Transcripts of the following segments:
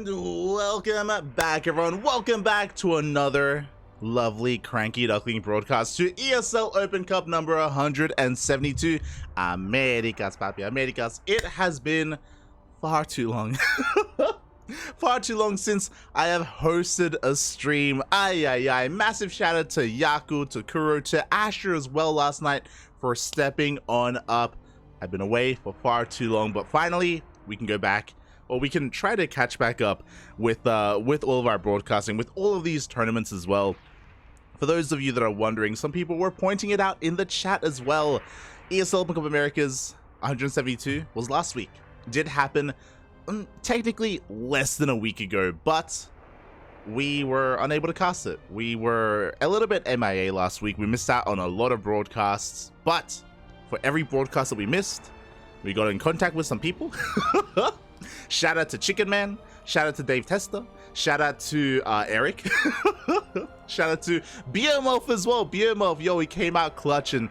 And welcome back, everyone. Welcome back to another lovely CranKy Duckling broadcast to ESL Open Cup number 172. Americas, papi, Americas. It has been far too long. Far too long since I have hosted a stream. Massive shout out to Yaku, to Kuro, to Asher as well last night for stepping on up. I've been away for far too long, but finally we can go back, or we can try to catch back up with all of our broadcasting, with all of these tournaments as well. For those of you that are wondering, some people were pointing it out in the chat as well. ESL Open Cup Americas 172 was last week. Did happen technically less than a week ago, but we were unable to cast it. We were a little bit MIA last week. We missed out on a lot of broadcasts, but for every broadcast that we missed, we got in contact with some people. Shout out to Chicken Man, shout out to Dave Testa, shout out to Erik, shout out to BMOF as well. BMOF, yo, he came out clutch, and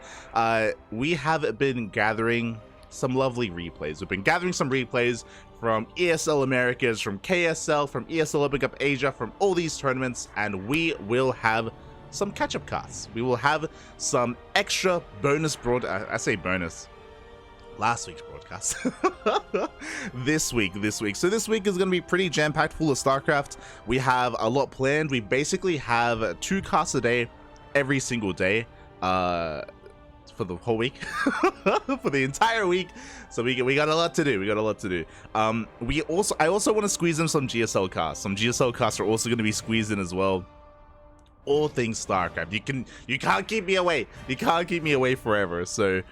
we have been gathering some lovely replays. We've been gathering some replays from ESL Americas, from KSL, from ESL Open Cup Asia, from all these tournaments, and we will have some catch-up casts. We will have some extra bonus I say bonus, last week's broadcast. this week. So this week is going to be pretty jam-packed full of StarCraft. We have a lot planned. We basically have 2 casts a day, every single day, for the whole week, for the entire week. So we got a lot to do. I also want to squeeze in some GSL casts. Some GSL casts are also going to be squeezed in as well. All things StarCraft. You can't keep me away. You can't keep me away forever. So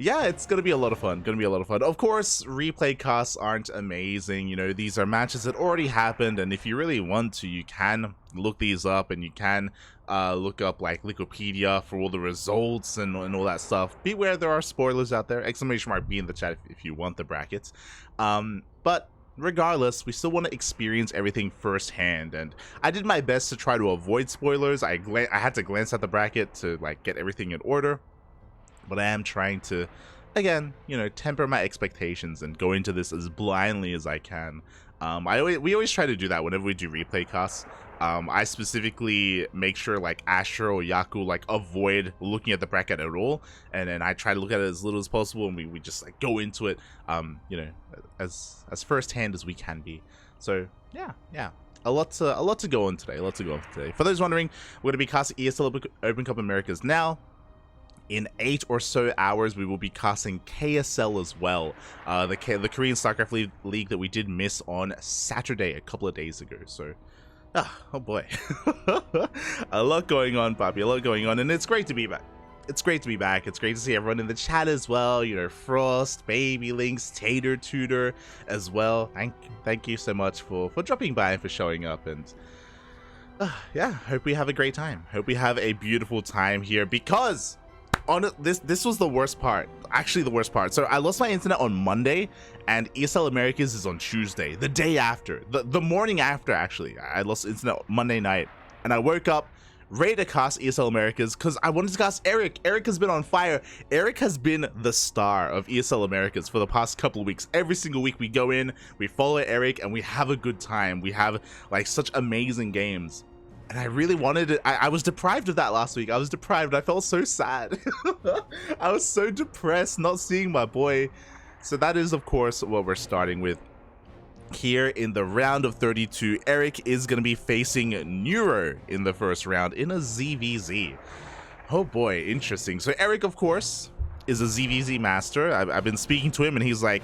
yeah, it's gonna be a lot of fun. Of course, replay casts aren't amazing. You know, these are matches that already happened, and if you really want to, you can look these up, and you can look up like Wikipedia for all the results and all that stuff. Beware, there are spoilers out there. Exclamation mark B in the chat if you want the brackets. But regardless, we still want to experience everything firsthand, and I did my best to try to avoid spoilers. I had to glance at the bracket to like get everything in order, but I am trying to, again, you know, temper my expectations and go into this as blindly as I can. We always try to do that whenever we do replay casts. I specifically make sure like Asher or Yaku like avoid looking at the bracket at all, and then I try to look at it as little as possible, and we just like go into it, you know, as firsthand as we can be. So yeah, a lot to go on today. For those wondering, we're gonna be casting ESL Open Cup Americas now. In 8 or so hours, we will be casting KSL as well, the Korean StarCraft League that we did miss on Saturday a couple of days ago. So, oh boy, a lot going on, papi, a lot going on, and it's great to be back. It's great to see everyone in the chat as well. You know, Frost, Baby Links, Tater Tutor as well. Thank you so much for dropping by and for showing up, and yeah, hope we have a great time. Hope we have a beautiful time here, because this was the worst part. Actually, the worst part. So I lost my internet on Monday, and ESL Americas is on Tuesday, the day after, the morning after. Actually, I lost internet Monday night, and I woke up ready to cast ESL Americas because I wanted to cast Erik. Erik has been on fire. Erik has been the star of ESL Americas for the past couple of weeks. Every single week we go in, we follow Erik, and we have a good time. We have like such amazing games. And I really wanted it. I was deprived of that last week. I was deprived. I felt so sad. I was so depressed not seeing my boy. So that is, of course, what we're starting with. Here in the round of 32, Erik is going to be facing Neuro in the first round in a ZvZ. Oh boy, interesting. So Erik, of course, is a ZvZ master. I've been speaking to him, and he's like,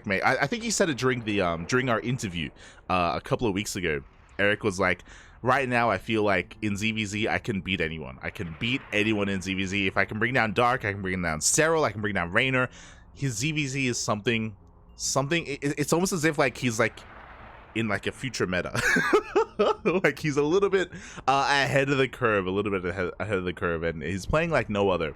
mate, I think he said it during our interview a couple of weeks ago. Erik was like, right now, I feel like in ZvZ, I can beat anyone. I can beat anyone in ZvZ. If I can bring down Dark, I can bring down Serral, I can bring down Raynor. His ZvZ is something. It's almost as if like he's like in like a future meta. Like he's a little bit ahead of the curve, and he's playing like no other.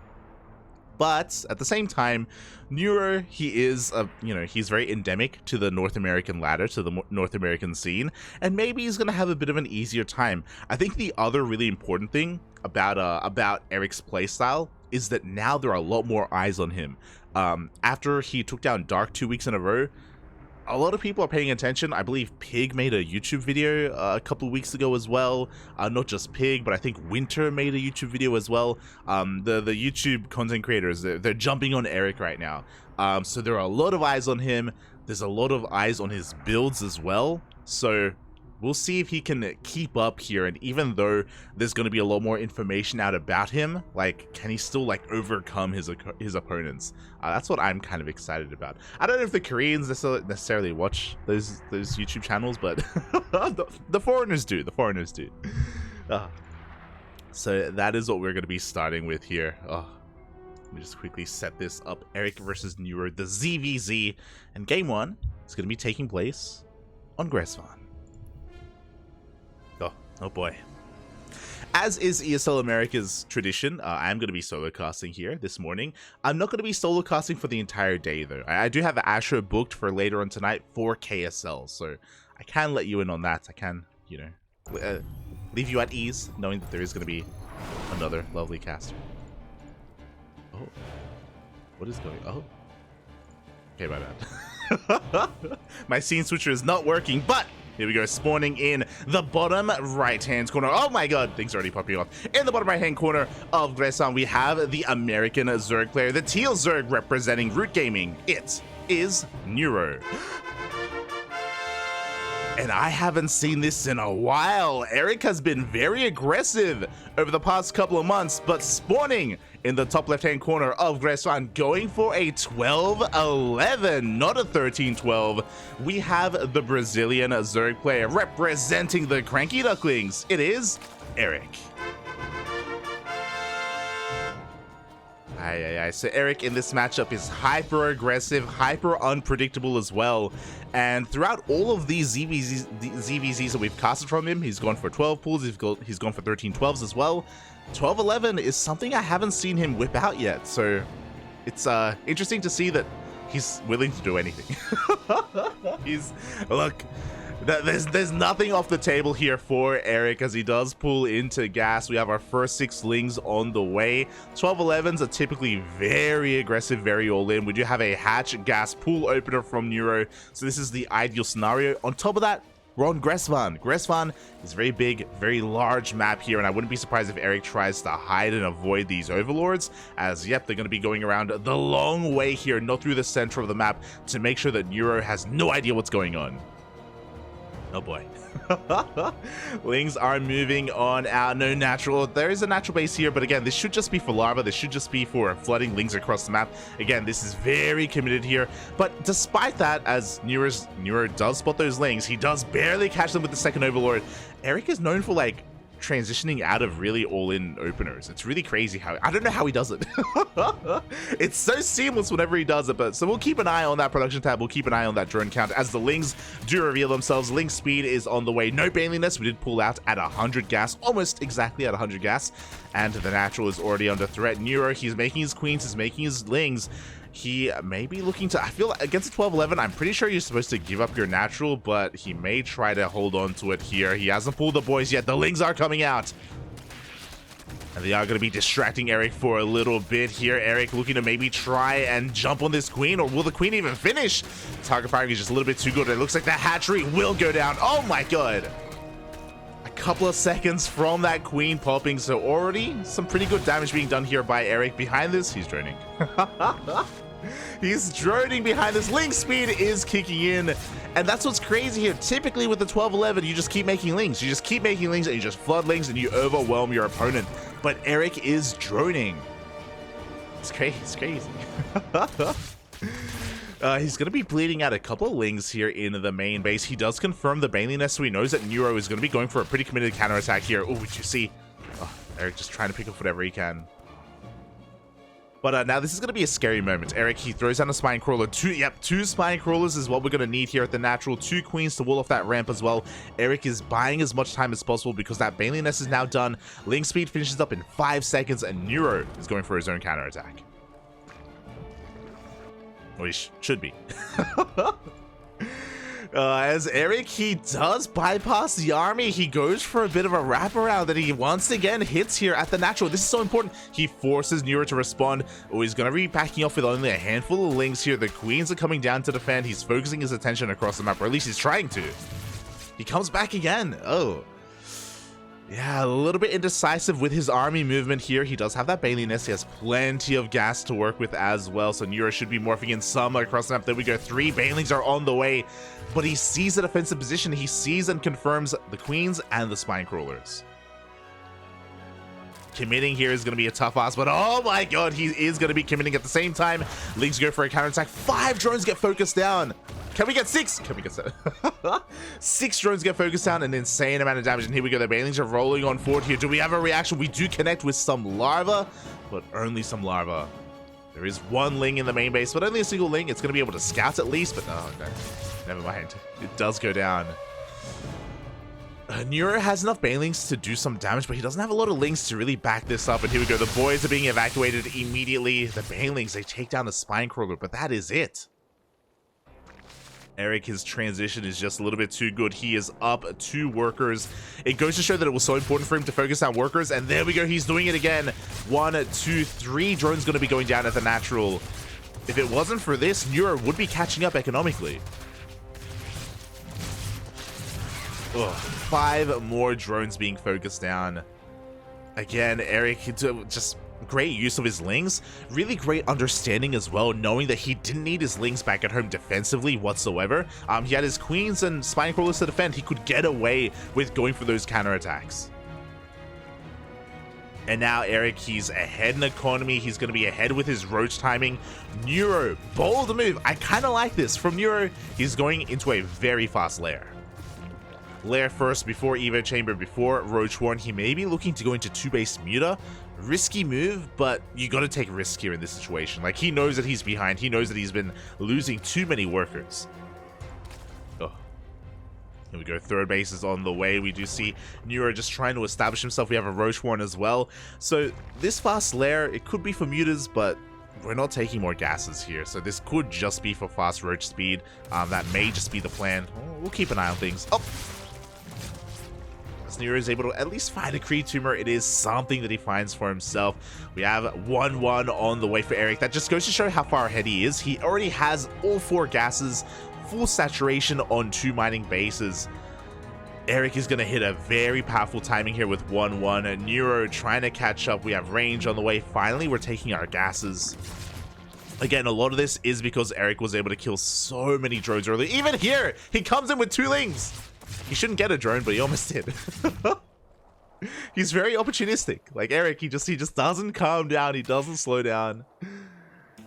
But at the same time, Neuro, he is, he's very endemic to the North American ladder, to the North American scene, and maybe he's going to have a bit of an easier time. I think the other really important thing about Erik's playstyle is that now there are a lot more eyes on him. After he took down Dark 2 weeks in a row, a lot of people are paying attention. I believe Pig made a YouTube video a couple of weeks ago as well. Not just Pig, but I think Winter made a YouTube video as well. The YouTube content creators, they're jumping on Erik right now. So there are a lot of eyes on him. There's a lot of eyes on his builds as well. So we'll see if he can keep up here, and even though there's going to be a lot more information out about him, like, can he still like overcome his opponents? That's what I'm kind of excited about. I don't know if the Koreans necessarily watch those YouTube channels, but the foreigners do. The foreigners do. So that is what we're going to be starting with here. Let me just quickly set this up. Erik versus Neuro, the ZvZ, and game 1 is going to be taking place on Gresvan. Oh boy. As is ESL America's tradition, I'm going to be solo casting here this morning. I'm not going to be solo casting for the entire day though. I do have Astro booked for later on tonight for KSL, so I can let you in on that. I can, you know, leave you at ease knowing that there is going to be another lovely caster. Oh, what is going on? Oh, okay, my bad. My scene switcher is not working, but here we go, spawning in the bottom right-hand corner. Oh my god, things are already popping off. In the bottom right-hand corner of Gresvan, we have the American Zerg player, the Teal Zerg representing Root Gaming. It is Neuro. And I haven't seen this in a while. Erik has been very aggressive over the past couple of months, but spawning in the top left-hand corner of Gresvan, going for a 12-11, not a 13-12. We have the Brazilian Zerg player representing the CranKy Ducklings. It is Erik. So Erik in this matchup is hyper aggressive, hyper unpredictable as well. And throughout all of these ZvZs that we've casted from him, he's gone for 12 pulls, he's gone for 13-12s as well. 12-11 is something I haven't seen him whip out yet, so it's interesting to see that he's willing to do anything. Look, there's nothing off the table here for Erik as he does pull into gas. We have our first 6 lings on the way. 12-11s are typically very aggressive, very all-in. We do have a hatch gas pool opener from Neuro, so this is the ideal scenario. On top of that, we're on Gresvan. Gresvan is a very big, very large map here, and I wouldn't be surprised if Erik tries to hide and avoid these overlords, as, yep, they're going to be going around the long way here, not through the center of the map, to make sure that Neuro has no idea what's going on. Oh boy. Lings are moving on out. No natural. There is a natural base here, but again, this should just be for larva. This should just be for flooding lings across the map. Again, this is very committed here. But despite that, as Neuro does spot those lings, he does barely catch them with the second overlord. Erik is known for, like, transitioning out of really all-in openers. It's really crazy how, I don't know how he does it. It's so seamless whenever he does it, but so we'll keep an eye on that production tab. We'll keep an eye on that drone count as the lings do reveal themselves. Ling speed is on the way. No baneliness. We did pull out at 100 gas, almost exactly at 100 gas, and the natural is already under threat. Neuro, he's making his queens, he's making his lings. He may be looking to, I feel like against a 12-11, I'm pretty sure you're supposed to give up your natural, but he may try to hold on to it here. He hasn't pulled the boys yet. The lings are coming out. And they are going to be distracting Erik for a little bit here. Erik looking to maybe try and jump on this queen, or will the queen even finish? Target firing is just a little bit too good. It looks like the hatchery will go down. Oh my god. A couple of seconds from that queen popping, so already some pretty good damage being done here by Erik. Behind this, he's droning. He's droning behind this. Ling speed is kicking in, and that's what's crazy here. Typically with the 12-11, you just keep making lings. You just keep making lings, and you just flood lings, and you overwhelm your opponent. But Erik is droning. It's crazy. It's crazy. He's going to be bleeding out a couple of lings here in the main base. He does confirm the baneliness, so he knows that Neuro is going to be going for a pretty committed counterattack here. Oh, did you see? Oh, Erik just trying to pick up whatever he can. But now this is going to be a scary moment. Erik, he throws down a spine crawler. Two spine crawlers is what we're going to need here at the natural. 2 queens to wall off that ramp as well. Erik is buying as much time as possible because that baneliness is now done. Ling speed finishes up in 5 seconds, and Neuro is going for his own counterattack. Or he should be. As Erik, he does bypass the army. He goes for a bit of a wraparound that he once again hits here at the natural. This is so important. He forces Neuro to respond. Oh, he's going to be backing off with only a handful of links here. The queens are coming down to defend. He's focusing his attention across the map, or at least he's trying to. He comes back again. Oh. Yeah, a little bit indecisive with his army movement here. He does have that Baileyness. He has plenty of gas to work with as well. So Neuro should be morphing in some across the map. There we go. 3 Banelings are on the way. But he sees the defensive position. He sees and confirms the queens and the spine crawlers. Committing here is going to be a tough ask, but oh my god, he is going to be committing at the same time. Leagues go for a counterattack. 5 drones get focused down. Can we get 6? Can we get 7? 6 drones get focused down, an insane amount of damage. And here we go. The Banelings are rolling on forward here. Do we have a reaction? We do connect with some larva, but only some larva. There is 1 Ling in the main base, but only a single Ling. It's going to be able to scout at least, but no, never mind. It does go down. Neuro has enough Banelings to do some damage, but he doesn't have a lot of Lings to really back this up. And here we go. The boys are being evacuated immediately. The Banelings, they take down the spine crawler, but that is it. Erik, his transition is just a little bit too good. He is up 2 workers. It goes to show that it was so important for him to focus on workers. And there we go. He's doing it again. 1, 2, 3 drones going to be going down at the natural. If it wasn't for this, Neuro would be catching up economically. Ugh, 5 more drones being focused down. Again, Erik, just great use of his Lings. Really great understanding as well, knowing that he didn't need his Lings back at home defensively whatsoever. He had his queens and spine crawlers to defend. He could get away with going for those counterattacks. And now Erik, he's ahead in economy. He's going to be ahead with his roach timing. Neuro, bold move. I kind of like this from Neuro. He's going into a very fast lair. Lair first before Evo Chamber, before Roach Warren. He may be looking to go into 2-base Muta. Risky move, but you got to take risk here in this situation. Like, he knows that he's behind. He knows that he's been losing too many workers. Oh. Here we go. 3rd base is on the way. We do see Neuro just trying to establish himself. We have a Roach Warren as well. So this fast lair, it could be for Mutas, but we're not taking more gases here. So this could just be for fast Roach speed. That may just be the plan. We'll keep an eye on things. Oh! Neuro is able to at least find a Creed Tumor. It is something that he finds for himself. We have 1-1 on the way for Erik. That just goes to show how far ahead he is. He already has all 4 gases, full saturation on 2 mining bases. Erik is going to hit a very powerful timing here with 1-1. Neuro trying to catch up. We have range on the way. Finally, we're taking our gases. Again, a lot of this is because Erik was able to kill so many drones early. Even here, he comes in with 2 Lings. He shouldn't get a drone, but he almost did. He's very opportunistic. Like Erik, he just doesn't calm down. He doesn't slow down.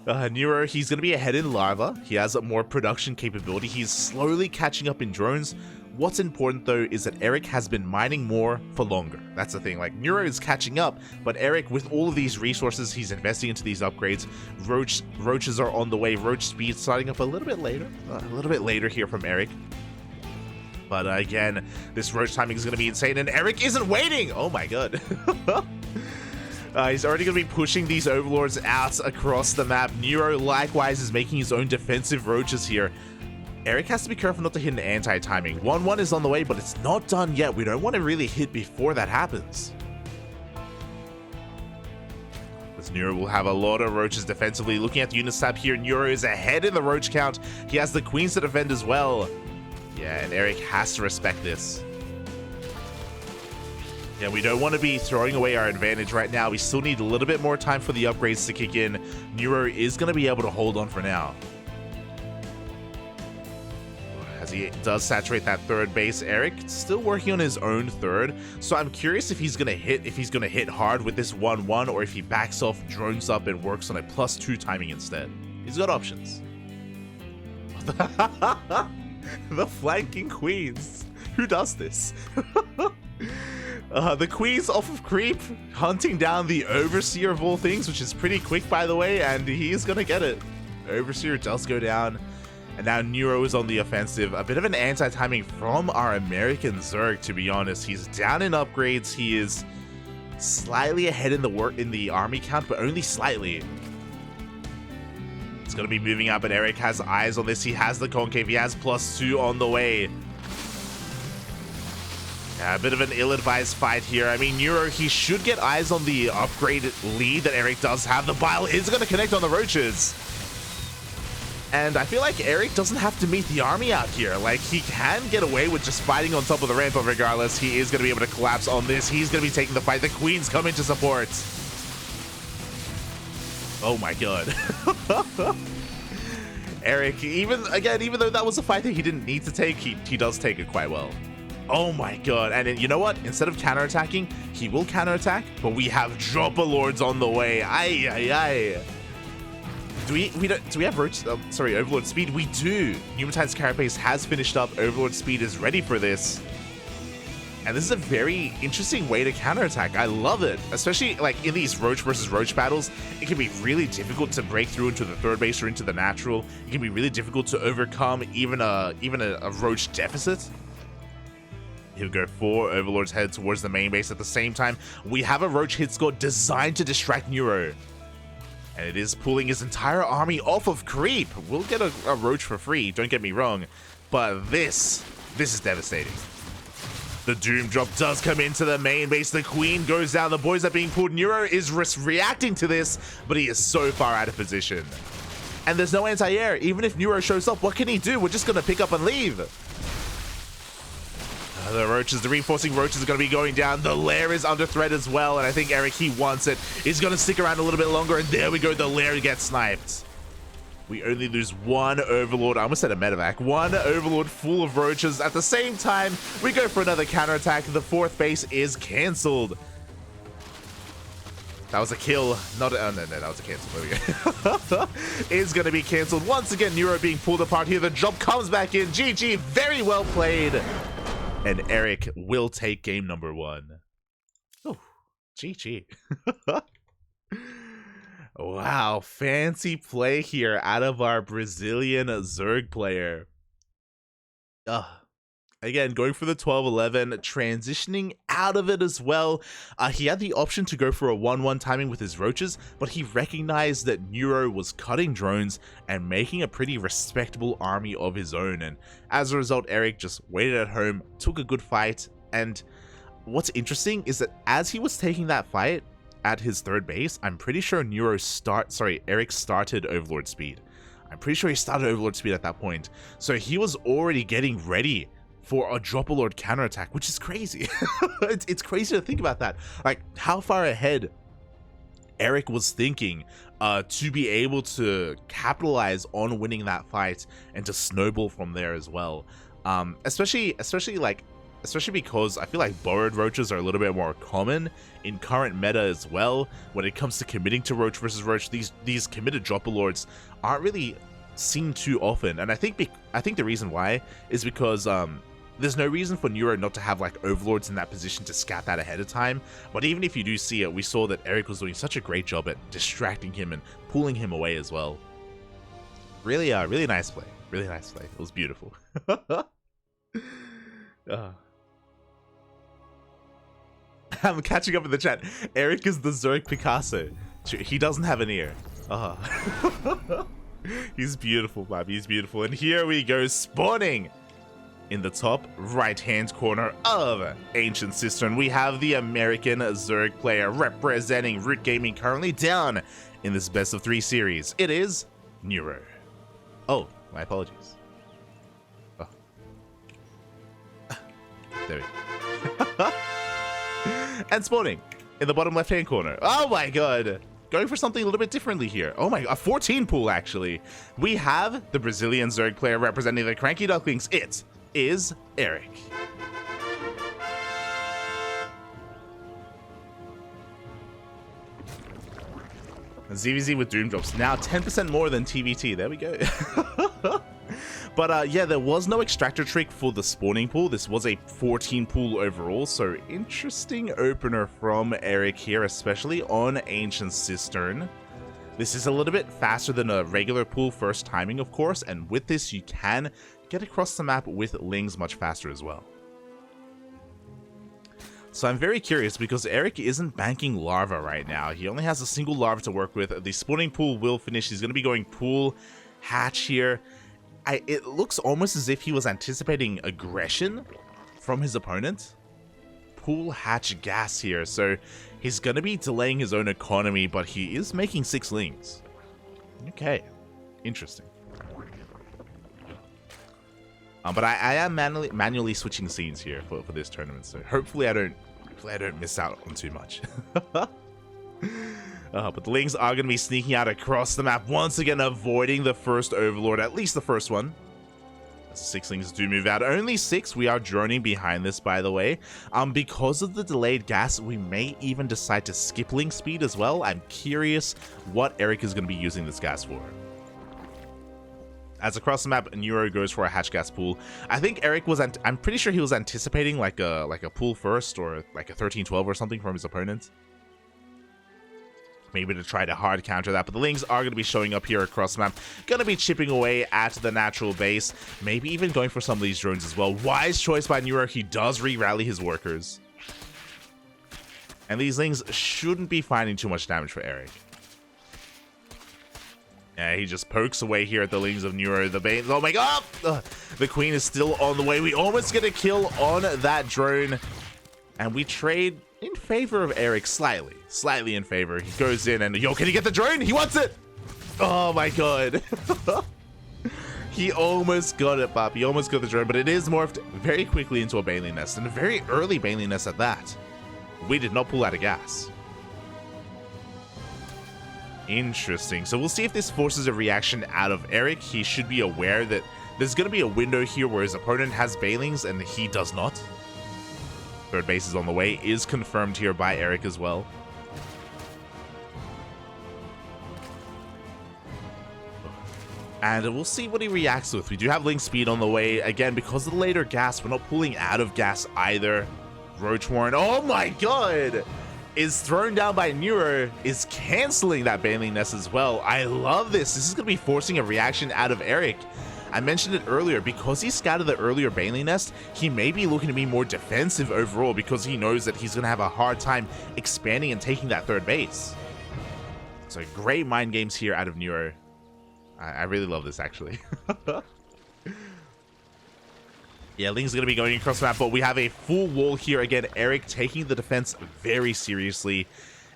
Neuro, he's going to be ahead in Larva. He has a more production capability. He's slowly catching up in drones. What's important, though, is that Erik has been mining more for longer. That's the thing. Like, Neuro is catching up, but Erik, with all of these resources, he's investing into these upgrades. Roaches are on the way. Roach speed starting up a little bit later here from Erik. But again, this Roach timing is going to be insane, and Erik isn't waiting! Oh my god. He's already going to be pushing these Overlords out across the map. Neuro, likewise, is making his own defensive Roaches here. Erik has to be careful not to hit an anti-timing. 1-1 is on the way, but it's not done yet. We don't want to really hit before that happens. As Neuro will have a lot of Roaches defensively. Looking at the unit tab here, Neuro is ahead in the Roach count. He has the Queens to defend as well. Yeah, and Erik has to respect this. Yeah, we don't want to be throwing away our advantage right now. We still need a little bit more time for the upgrades to kick in. Neuro is going to be able to hold on for now. As he does saturate that 3rd base, Erik still working on his own 3rd. So I'm curious if he's going to hit hard with this 1-1, or if he backs off, drones up, and works on a +2 timing instead. He's got options. The flanking queens. Who does this? The queen's off of creep, hunting down the Overseer of all things, which is pretty quick, by the way, and he's gonna get it. Overseer does go down, and now Neuro is on the offensive. A bit of an anti-timing from our American Zerg, to be honest. He's down in upgrades. He is slightly ahead in the army count, but only slightly. It's going to be moving up, but Erik has eyes on this. He has the concave. He has +2 on the way. Yeah, a bit of an ill-advised fight here. I mean, Neuro, he should get eyes on the upgrade lead that Erik does have. The bile is going to connect on the roaches. And I feel like Erik doesn't have to meet the army out here. Like, he can get away with just fighting on top of the ramp, but regardless, he is going to be able to collapse on this. He's going to be taking the fight. The queens come in to support. Oh my god. Erik, even though that was a fight that he didn't need to take, he does take it quite well. Oh my god. And then, you know what? Instead of counterattacking, he will counterattack, but we have Dropper Lords on the way. Ay, ay, ay. Do we have Overlord Speed? We do. Pneumatide's Carapace has finished up. Overlord Speed is ready for this. And this is a very interesting way to counterattack. I love it. Especially like in these Roach versus Roach battles, it can be really difficult to break through into the third base or into the natural. It can be really difficult to overcome even a Roach deficit. He'll go 4 Overlords head towards the main base at the same time. We have a Roach hit score designed to distract Neuro. And it is pulling his entire army off of creep. We'll get a Roach for free, don't get me wrong. But this is devastating. The Doom Drop does come into the main base. The Queen goes down. The boys are being pulled. Neuro is reacting to this, but he is so far out of position. And there's no anti-air. Even if Neuro shows up, what can he do? We're just going to pick up and leave. The roaches, the reinforcing roaches are going to be going down. The lair is under threat as well, and I think Erik, he wants it. He's going to stick around a little bit longer, and there we go. The lair gets sniped. We only lose 1 Overlord. I almost said a medevac. 1 Overlord full of roaches. At the same time, we go for another counterattack. The 4th base is cancelled. That was a kill. Not a, oh, no, that was a cancel. There we go. Is going to be cancelled. Once again, Neuro being pulled apart here. The drop comes back in. GG. Very well played. And Erik will take game number 1. Oh, GG. Wow, fancy play here out of our Brazilian Zerg player. Again, going for the 12-11, transitioning out of it as well. He had the option to go for a 1-1 timing with his roaches, but he recognized that Neuro was cutting drones and making a pretty respectable army of his own. And as a result, Erik just waited at home, took a good fight. And what's interesting is that as he was taking that fight at his 3rd base, I'm pretty sure Erik started Overlord Speed. I'm pretty sure he started Overlord Speed at that point. So he was already getting ready for a Dropper Lord counterattack, which is crazy. It's crazy to think about that. Like, how far ahead Erik was thinking to be able to capitalize on winning that fight and to snowball from there as well. Especially because I feel like borrowed roaches are a little bit more common in current meta as well. When it comes to committing to Roach versus Roach, these committed Dropper Lords aren't really seen too often. And I think the reason why is because there's no reason for Neuro not to have like Overlords in that position to scout that ahead of time. But even if you do see it, we saw that Erik was doing such a great job at distracting him and pulling him away as well. Really nice play. Really nice play. It was beautiful. I'm catching up in the chat. Erik is the Zerg Picasso. He doesn't have an ear. He's beautiful, Bob. He's beautiful. And here we go, spawning in the top right-hand corner of Ancient Cistern. We have the American Zerg player representing Root Gaming, currently down in this best of 3 series. It is Neuro. Oh, my apologies. Oh. There we go. And spawning in the bottom left-hand corner. Oh my god. Going for something a little bit differently here. Oh my god, a 14 pool actually. We have the Brazilian Zerg player representing the CranKy Ducklings. It is Erik. ZvZ with Doom Drops, now 10% more than TVT. There we go. But yeah, there was no extractor trick for the spawning pool. This was a 14 pool overall, so interesting opener from Erik here, especially on Ancient Cistern. This is a little bit faster than a regular pool first timing, of course, and with this you can get across the map with Lings much faster as well. So I'm very curious because Erik isn't banking larva right now. He only has a single larva to work with. The spawning pool will finish. He's going to be going pool hatch here. It looks almost as if he was anticipating aggression from his opponent. Pool hatch gas here. So he's going to be delaying his own economy, but he is making 6 lings. Okay. Interesting. But I am manually switching scenes here for this tournament, so hopefully I don't miss out on too much. But the lings are going to be sneaking out across the map, once again avoiding the first overlord, at least the first one. 6 lings do move out. Only 6. We are droning behind this, by the way. Because of the delayed gas, we may even decide to skip ling speed as well. I'm curious what Erik is going to be using this gas for. As across the map, Neuro goes for a hatch gas pool. I think Erik was, I'm pretty sure he was anticipating like a pool first or like a 13-12 or something from his opponent. Maybe to try to hard counter that, but the lings are going to be showing up here across the map. Going to be chipping away at the natural base. Maybe even going for some of these drones as well. Wise choice by Neuro. He does re-rally his workers. And these lings shouldn't be finding too much damage for Erik. Yeah, he just pokes away here at the lings of Neuro. The bane. Oh my god! The queen is still on the way. We almost get a kill on that drone. And we trade in favor of Erik slightly. Slightly in favor. He goes in and, yo, can he get the drone? He wants it! Oh my god. He almost got it, Pop. He almost got the drone, but it is morphed very quickly into a baneling nest. And a very early baneling nest at that. We did not pull out of gas. Interesting. So we'll see if this forces a reaction out of Erik. He should be aware that there's going to be a window here where his opponent has banelings and he does not. Third base is on the way. Is confirmed here by Erik as well. And we'll see what he reacts with. We do have link speed on the way. Again, because of the later gas, we're not pulling out of gas either. Roach Warren. Oh my god! Is thrown down by Neuro, is canceling that baneling nest as well. I love this. This is going to be forcing a reaction out of Erik. I mentioned it earlier, because he scouted the earlier baneling nest, he may be looking to be more defensive overall because he knows that he's going to have a hard time expanding and taking that third base. So great mind games here out of Neuro. I really love this, actually. Yeah, Ling's going to be going across the map, but we have a full wall here. Again, Erik taking the defense very seriously.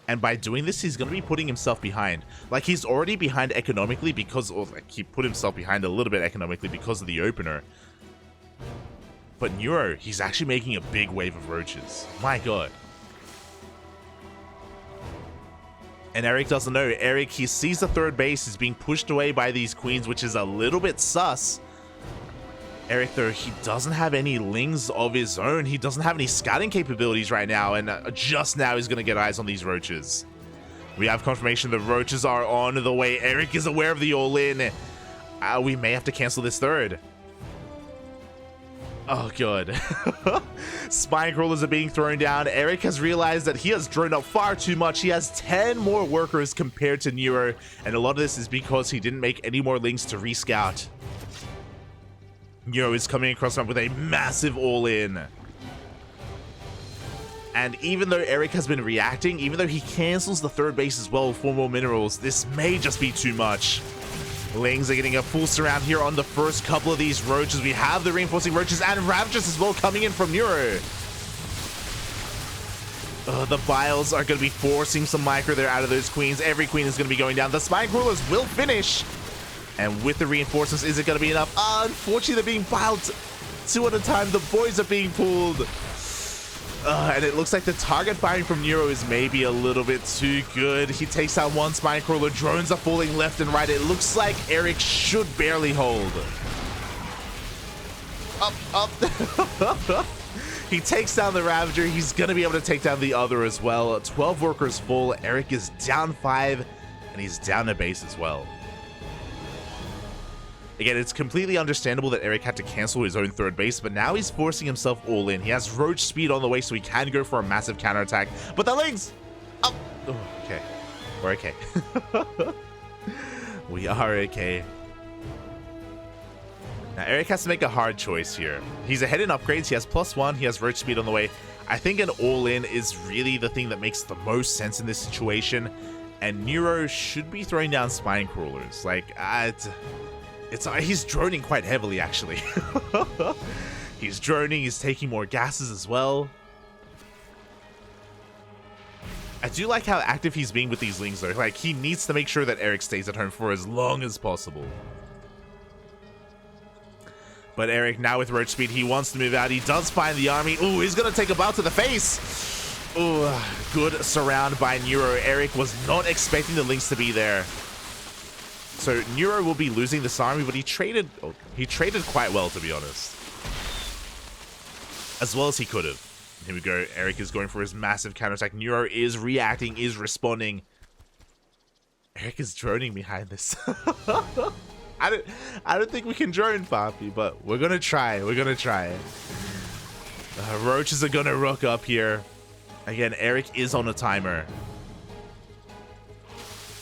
And by doing this, he's going to be putting himself behind. Like, he's already behind economically because, or like, he put himself behind a little bit economically because of the opener. But Neuro, he's actually making a big wave of roaches. My god. And Erik doesn't know. Erik, he sees the third base is being pushed away by these queens, which is a little bit sus. Erik, though, he doesn't have any lings of his own. He doesn't have any scouting capabilities right now, and just now he's going to get eyes on these roaches. We have confirmation the roaches are on the way. Erik is aware of the all-in. We may have to cancel this third. Oh, good. Spine crawlers are being thrown down. Erik has realized that he has droned up far too much. He has 10 more workers compared to Neuro, and a lot of this is because he didn't make any more lings to rescout. Neuro is coming across the map with a massive all-in. And even though Erik has been reacting, even though he cancels the third base as well for more minerals, this may just be too much. Lings are getting a full surround here on the first couple of these roaches. We have the reinforcing roaches and Ravagers as well coming in from Neuro. The Biles are going to be forcing some micro there out of those queens. Every queen is going to be going down. The Spine Crawlers will finish. And with the reinforcements, is it going to be enough? Unfortunately, they're being piled 2 at a time. The boys are being pulled. And it looks like the target firing from Neuro is maybe a little bit too good. He takes out one Spine Crawler. Drones are falling left and right. It looks like Erik should barely hold. Up. He takes down the Ravager. He's going to be able to take down the other as well. 12 workers full. Erik is down 5, and he's down a base as well. Again, it's completely understandable that Erik had to cancel his own third base, but now he's forcing himself all in. He has roach speed on the way, so he can go for a massive counterattack. But the Lings! Oh, okay. We're okay. We are okay. Now, Erik has to make a hard choice here. He's ahead in upgrades. He has +1. He has roach speed on the way. I think an all-in is really the thing that makes the most sense in this situation. And Neuro should be throwing down spine crawlers. Like, he's droning quite heavily, actually. He's droning. He's taking more gases as well. I do like how active he's being with these lings, though. Like, he needs to make sure that Erik stays at home for as long as possible. But Erik, now with roach speed, he wants to move out. He does find the army. Ooh, he's going to take a bout to the face. Ooh, good surround by Neuro. Erik was not expecting the lings to be there. So Neuro will be losing this army, but he traded quite well, to be honest. As well as he could have. Here we go. Erik is going for his massive counterattack. Neuro is reacting, is responding. Erik is droning behind this. I don't think we can drone, Papi, but we're gonna try. We're gonna try. Roaches are gonna rook up here. Again, Erik is on a timer.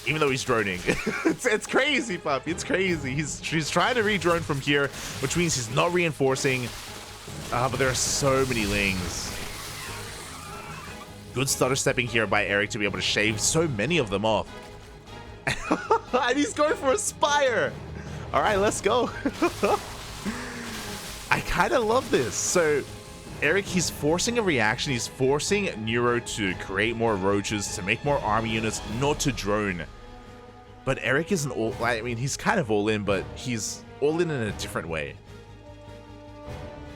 Even though he's droning. it's crazy, Papi. It's crazy. He's trying to re-drone from here, which means he's not reinforcing. But there are so many lings. Good stutter stepping here by Erik to be able to shave so many of them off. And he's going for a spire. All right, let's go. I kind of love this. So Erik, he's forcing a reaction. He's forcing Neuro to create more roaches, to make more army units, not to drone. But Erik isn't all, I mean, he's kind of all in, but he's all in a different way.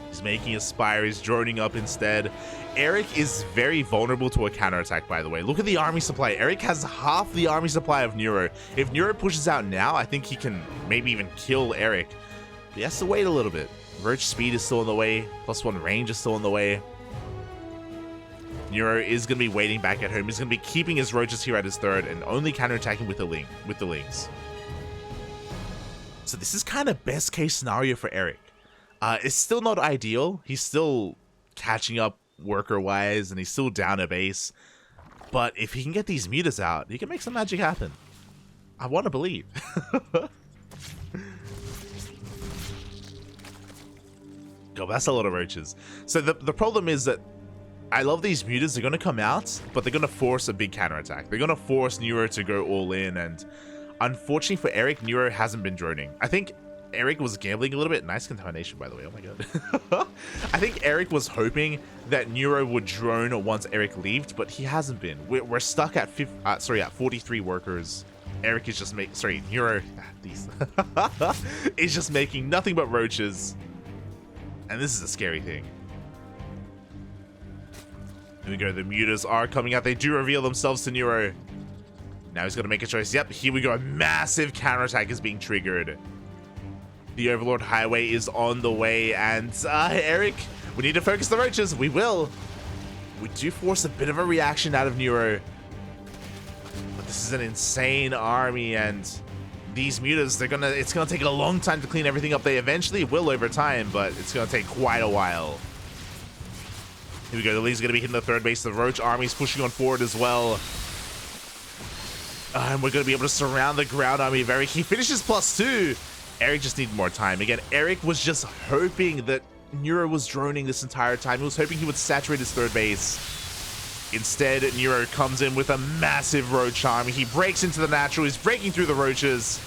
He's making a spire. He's droning up instead. Erik is very vulnerable to a counterattack, by the way. Look at the army supply. Erik has half the army supply of Neuro. If Neuro pushes out now, I think he can maybe even kill Erik. But he has to wait a little bit. Roach speed is still in the way. +1 range is still in the way. Neuro is going to be waiting back at home. He's going to be keeping his roaches here at his third and only counterattacking with the lings. So this is kind of best case scenario for Erik. It's still not ideal. He's still catching up worker-wise, and he's still down a base. But if he can get these mutas out, he can make some magic happen. I want to believe. God, that's a lot of roaches. So the problem is that I love these mutas. They're going to come out, but they're going to force a big counterattack. They're going to force Neuro to go all in, and unfortunately for Erik, Neuro hasn't been droning. I think Erik was gambling a little bit. Nice contamination, by the way. Oh my god. I think Erik was hoping that Neuro would drone once Erik left, but he hasn't been. We're stuck at 43 workers. Erik is just Neuro is just making nothing but roaches. And this is a scary thing. Here we go. The mutas are coming out. They do reveal themselves to Neuro. Now he's got to make a choice. Yep, here we go. A massive counterattack is being triggered. The Overlord Highway is on the way, and Erik, we need to focus the roaches. We will. We do force a bit of a reaction out of Neuro. But this is an insane army, and these mutas, it's gonna take a long time to clean everything up. They eventually will over time, but it's gonna take quite a while. Here we go. The lead's gonna be hitting the third base. The roach army's pushing on forward as well. And we're gonna be able to surround the ground army of Erik. He finishes +2. Erik just needed more time. Again, Erik was just hoping that Neuro was droning this entire time. He was hoping he would saturate his third base. Instead, Neuro comes in with a massive roach army. He breaks into the natural. He's breaking through the roaches.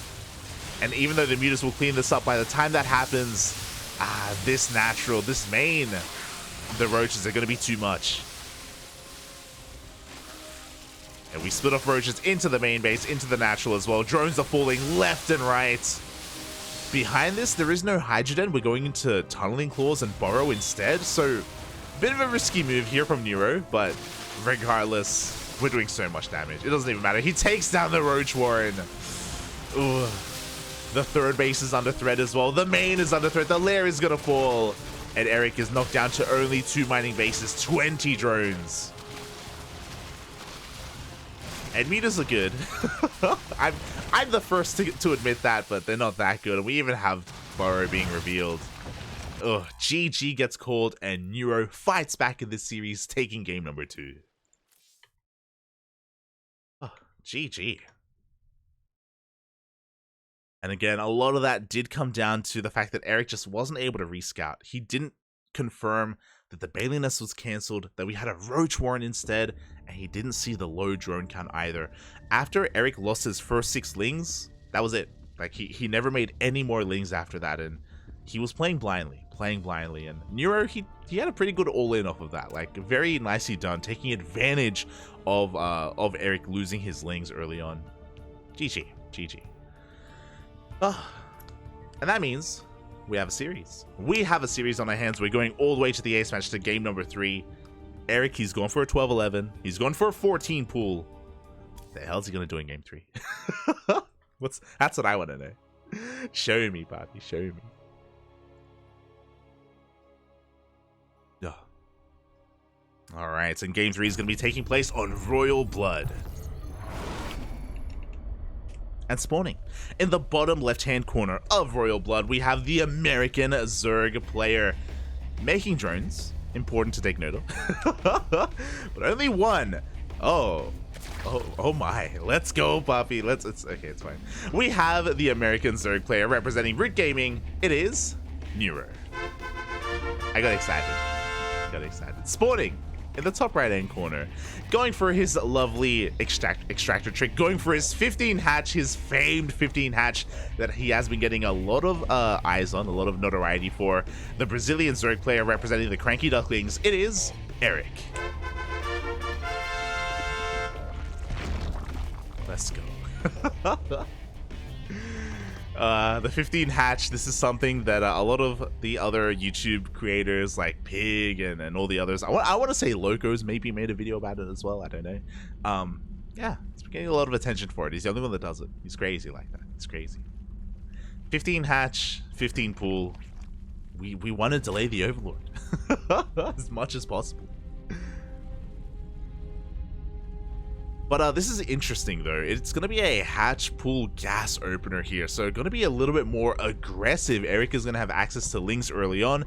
And even though the mutas will clean this up, by the time that happens, this natural, this main, the roaches are going to be too much. And we split off roaches into the main base, into the natural as well. Drones are falling left and right. Behind this, there is no Hydrogen. We're going into Tunneling Claws and Burrow instead. So, a bit of a risky move here from Neuro, but regardless, we're doing so much damage. It doesn't even matter. He takes down the Roach Warren. Ooh. The third base is under threat as well. The main is under threat. The lair is going to fall. And Erik is knocked down to only 2 mining bases, 20 drones. And mutas are good. I'm the first to admit that, but they're not that good. And we even have Burrow being revealed. Ugh, GG gets called, and Neuro fights back in this series, taking game number 2. Oh, GG. And again, a lot of that did come down to the fact that Erik just wasn't able to rescout. He didn't confirm that the Bailey Nest was cancelled, that we had a Roach Warren instead, and he didn't see the low drone count either. After Erik lost his first 6 lings, that was it. Like, he never made any more lings after that, and he was playing blindly, and Neuro, he had a pretty good all-in off of that. Like, very nicely done, taking advantage of Erik losing his lings early on. GG. And that means we have a series. We have a series on our hands. We're going all the way to the ace match, to game number 3. Erik, he's going for a 12-11. He's going for a 14 pool. What the hell is he going to do in game 3? That's what I want to know. Show me, Bobby. Show me. All right, so game 3 is going to be taking place on Royal Blood. And spawning in the bottom left-hand corner of Royal Blood, we have the American Zerg player making drones. Important to take note of. But only one. Oh my. Let's go, Puppy. It's okay, it's fine. We have the American Zerg player representing Root Gaming. It is Neuro. I got excited. Spawning in the top right-hand corner, going for his lovely extractor trick, going for his 15 hatch, his famed 15 hatch that he has been getting a lot of eyes on, a lot of notoriety for. The Brazilian Zerg player representing the CranKy Ducklings, it is Erik. Let's go. The 15 hatch, this is something that a lot of the other YouTube creators like Pig and all the others, I want to say Locos maybe made a video about it as well, I don't know. Yeah, it's been getting a lot of attention for it. He's the only one that does it. He's crazy like that. He's crazy. 15 hatch, 15 pool. We want to delay the Overlord as much as possible. But this is interesting, though. It's going to be a hatch pool gas opener here, so going to be a little bit more aggressive. Erik is going to have access to lings early on,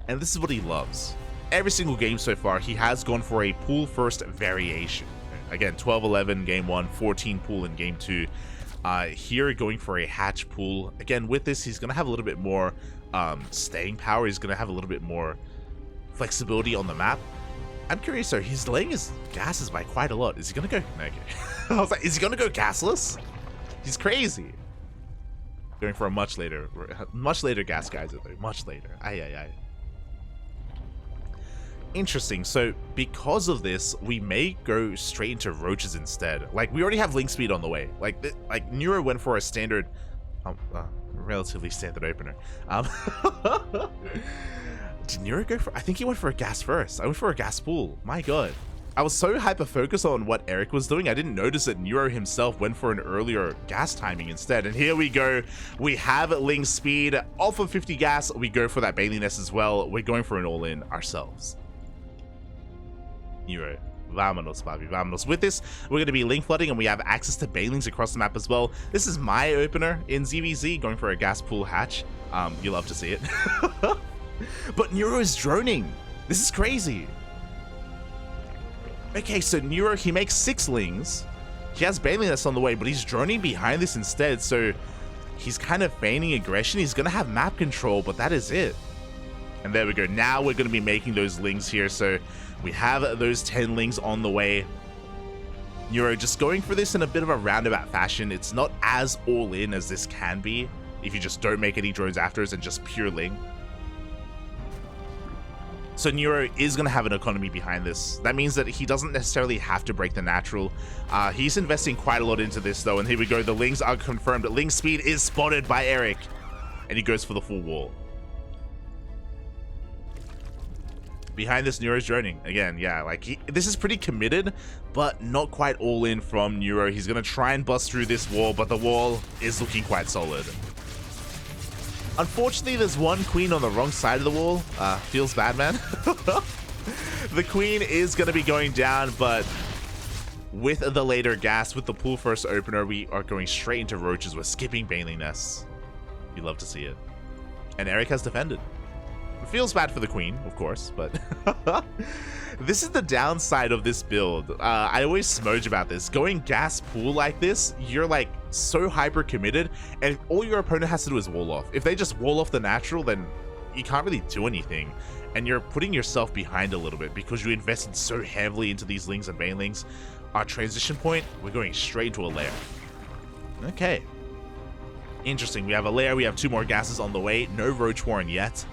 and this is what he loves. Every single game so far, he has gone for a pool first variation. Again, 12-11 game 1, 14 pool in game 2. Here, going for a hatch pool. Again, with this, he's going to have a little bit more staying power. He's going to have a little bit more flexibility on the map. I'm curious, though, he's delaying his gases by quite a lot. Is he gonna go? Okay. I was like, is he gonna go gasless? He's crazy. Going for a much later gas geyser, though. Much later. Aye. Interesting. So, because of this, we may go straight into roaches instead. Like, we already have link speed on the way. Like Neuro went for a standard, relatively standard opener. Did Neuro go for? I think he went for a gas first. I went for a gas pool. My god. I was so hyper-focused on what Erik was doing, I didn't notice that Neuro himself went for an earlier gas timing instead. And here we go. We have link speed. Off of 50 gas, we go for that Bailey Nest as well. We're going for an all-in ourselves. Neuro. Vámonos, Bobby. Vámonos. With this, we're going to be link flooding, and we have access to Bailings across the map as well. This is my opener in ZvZ, going for a gas pool hatch. You love to see it. But Neuro is droning. This is crazy. Okay, so Neuro, he makes 6 lings. He has Bailey Nest on the way, but he's droning behind this instead, so he's kind of feigning aggression. He's going to have map control, but that is it. And there we go. Now we're going to be making those lings here, so we have those 10 lings on the way. Neuro just going for this in a bit of a roundabout fashion. It's not as all-in as this can be if you just don't make any drones after us and just pure ling. So Neuro is going to have an economy behind this. That means that he doesn't necessarily have to break the natural. He's investing quite a lot into this, though. And here we go. The lings are confirmed. Ling speed is spotted by Erik. And he goes for the full wall. Behind this, Neuro's droning. Again, yeah, like, this is pretty committed, but not quite all in from Neuro. He's going to try and bust through this wall, but the wall is looking quite solid. Unfortunately, there's one queen on the wrong side of the wall. Feels bad, man. The queen is going to be going down, but with the later gas, with the pool first opener, we are going straight into roaches. We're skipping Bailey Nests. You love to see it. And Erik has defended. It feels bad for the queen, of course, but this is the downside of this build. I always smudge about this. Going gas pool like this, you're like so hyper committed, and all your opponent has to do is wall off. If they just wall off the natural, then you can't really do anything, and you're putting yourself behind a little bit because you invested so heavily into these Lings and Banelings. Our transition point, we're going straight into a lair. Okay. Interesting. We have a lair, we have 2 more gases on the way. No Roach Warren yet.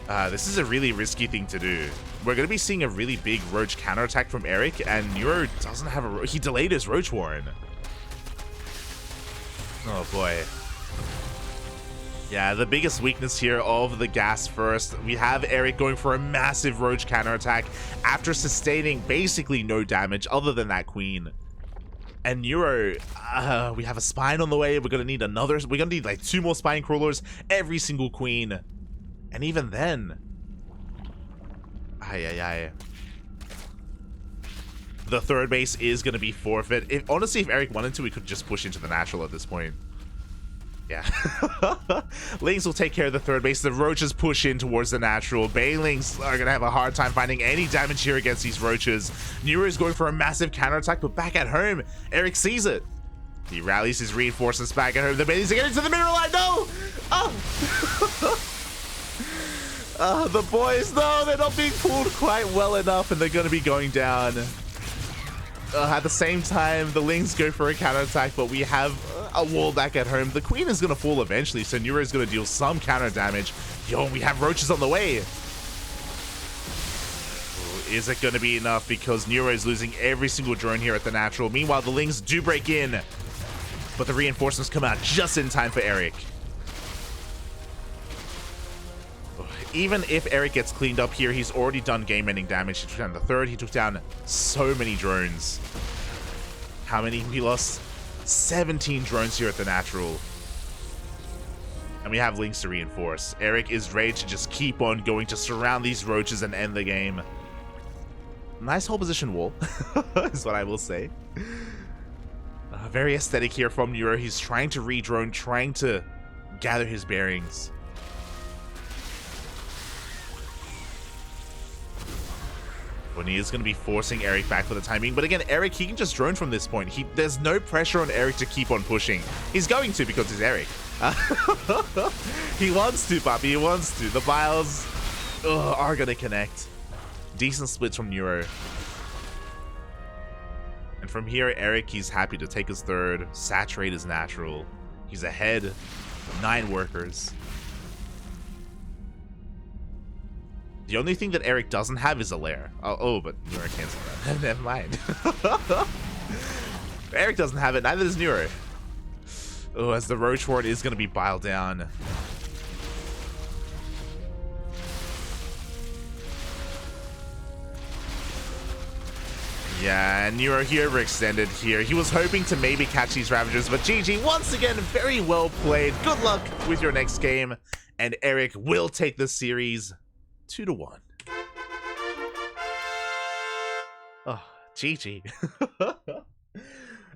This is a really risky thing to do. We're going to be seeing a really big Roach counterattack from Erik, and Neuro doesn't have a... He delayed his Roach Warren. Oh boy. Yeah, the biggest weakness here of the gas first. We have Erik going for a massive Roach counterattack after sustaining basically no damage other than that Queen. And Neuro, we have a Spine on the way. We're going to need another... We're going to need like 2 more Spine Crawlers every single Queen. And even then... The third base is going to be forfeit. Honestly, if Erik wanted to, we could just push into the natural at this point. Yeah. Lings will take care of the third base. The Roaches push in towards the natural. Banelings are going to have a hard time finding any damage here against these Roaches. Neuro is going for a massive counterattack, but back at home, Erik sees it. He rallies his reinforcements back at home. The Banelings are getting to the mineral line. No! Oh! The boys, no, they're not being pulled quite well enough, and they're going to be going down. At the same time, the Lings go for a counterattack, but we have a wall back at home. The Queen is going to fall eventually, so Neuro is going to deal some counter damage. Yo, we have Roaches on the way. Ooh, is it going to be enough? Because Neuro is losing every single drone here at the natural. Meanwhile, the Lings do break in, but the reinforcements come out just in time for Erik. Even if Erik gets cleaned up here, he's already done game-ending damage. He took down the third. He took down so many drones. How many? We lost 17 drones here at the natural. And we have Lings to reinforce. Erik is ready to just keep on going to surround these Roaches and end the game. Nice whole position wall, is what I will say. Very aesthetic here from Neuro. He's trying to re-drone, trying to gather his bearings. When he is going to be forcing Erik back for the time being. But again, Erik, he can just drone from this point. There's no pressure on Erik to keep on pushing. He's going to because he's Erik. He wants to, Papi. He wants to. The Biles are going to connect. Decent splits from Neuro. And from here, Erik, he's happy to take his third, saturate his natural. He's ahead. 9 workers. The only thing that Erik doesn't have is a lair. Oh, but Neuro canceled that. Never mind. Erik doesn't have it, neither does Neuro. Oh, as the Roach Ward is going to be biled down. Yeah, and Neuro here overextended here. He was hoping to maybe catch these Ravagers, but GG, once again, very well played. Good luck with your next game, and Erik will take the series 2-1. Oh, GG.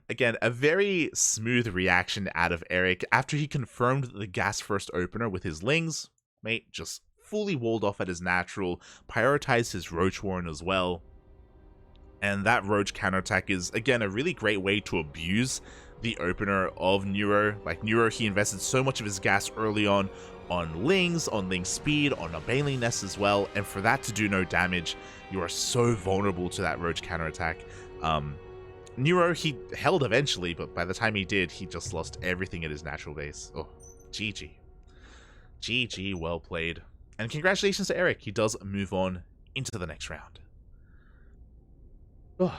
Again, a very smooth reaction out of Erik after he confirmed the gas first opener with his Lings. Mate, just fully walled off at his natural, prioritized his Roach Warren as well. And that Roach counterattack is, again, a really great way to abuse the opener of Neuro. Like, Neuro, he invested so much of his gas early on Lings, on Ling speed, on a Baneling Nest as well, and for that to do no damage, you are so vulnerable to that Roach counterattack. Neuro, he held eventually, but by the time he did, he just lost everything at his natural base. Oh, GG. GG, well played. And congratulations to Erik, he does move on into the next round. Oh,